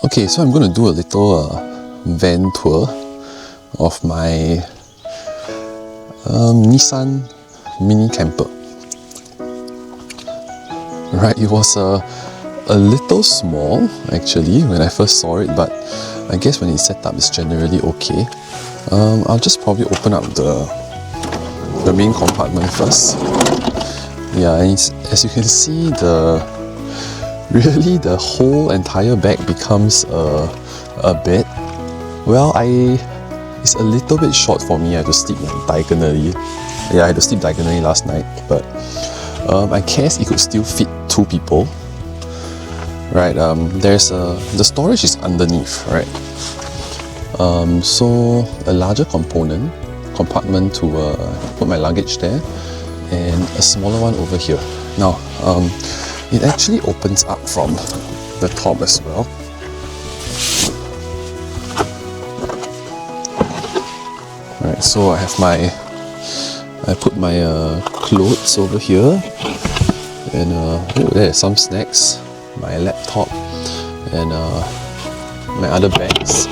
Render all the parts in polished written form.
Okay, so I'm going to do a little van tour of my Nissan mini camper. Right, it was a little small actually when I first saw it, but I guess when it's set up it's generally okay. I'll just probably open up the main compartment first. Yeah, and as you can see, really the whole entire back becomes a bed. Well, it's a little bit short for me. I have to sleep diagonally. Yeah, I had to sleep diagonally last night, but I guess it could still fit 2 people. Right, the storage is underneath, right? So a larger compartment to put my luggage there, and a smaller one over here. Now, it actually opens up from the top as well. Right, so I put my clothes over here, and there's some snacks, my laptop, and my other bags.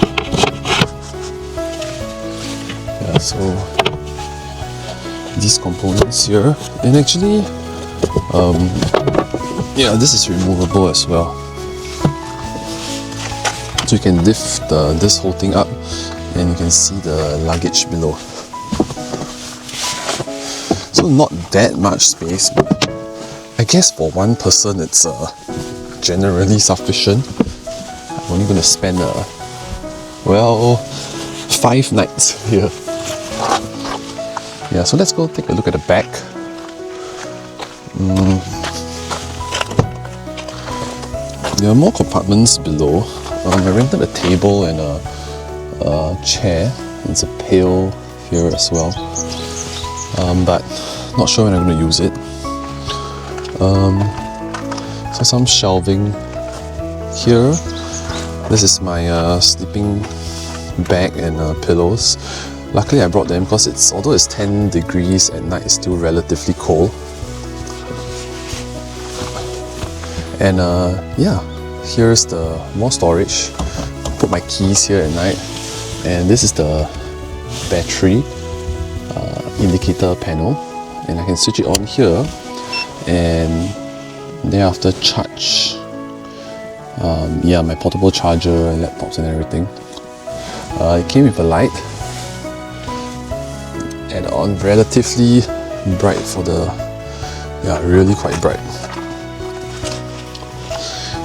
Yeah, so these components here, and actually, yeah, this is removable as well. So you can lift this whole thing up, and you can see the luggage below. So not that much space, but I guess for one person it's generally sufficient. I'm only going to spend 5 nights here. Yeah, so let's go take a look at the back. There are more compartments below. I rented a table and a chair. There's a pail here as well, but not sure when I'm going to use it. So some shelving here. This is my sleeping bag and pillows. Luckily I brought them because although it's 10 degrees at night, it's still relatively cold. And yeah, here's the more storage. I'll put my keys here at night, and this is the battery indicator panel, and I can switch it on here, and thereafter charge yeah, my portable charger and laptops and everything. It came with a light, and on relatively bright for yeah, really quite bright.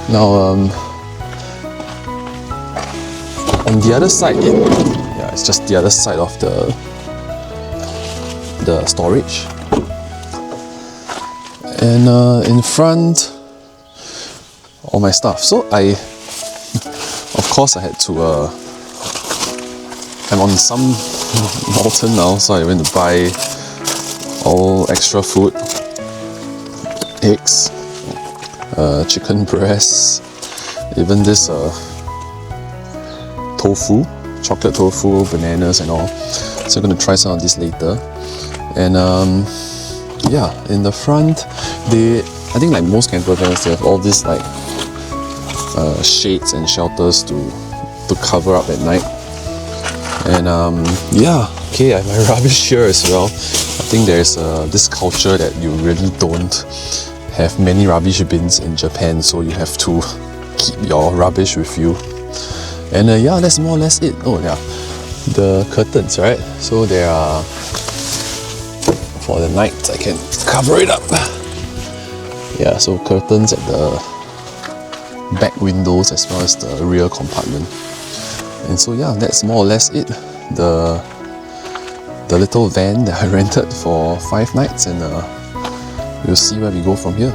Now, on the other side, yeah, it's just the other side of the storage. And in front, all my stuff. So of course I had to, I'm on some mountain now, so I went to buy all extra food, eggs, chicken breasts, even this tofu, chocolate tofu, bananas and all. So I'm going to try some of this later. And yeah, in the front, I think like most camper vans, they have all these like shades and shelters to cover up at night. And yeah, okay, I have my rubbish here as well. I think there's this culture that you really don't have many rubbish bins in Japan, so you have to keep your rubbish with you. And yeah, that's more or less it. Oh yeah, the curtains, right? So there are, for the night I can cover it up. Yeah, so curtains at the back windows as well as the rear compartment. And so yeah, that's more or less it. The little van that I rented for 5 nights, and we'll see where we go from here.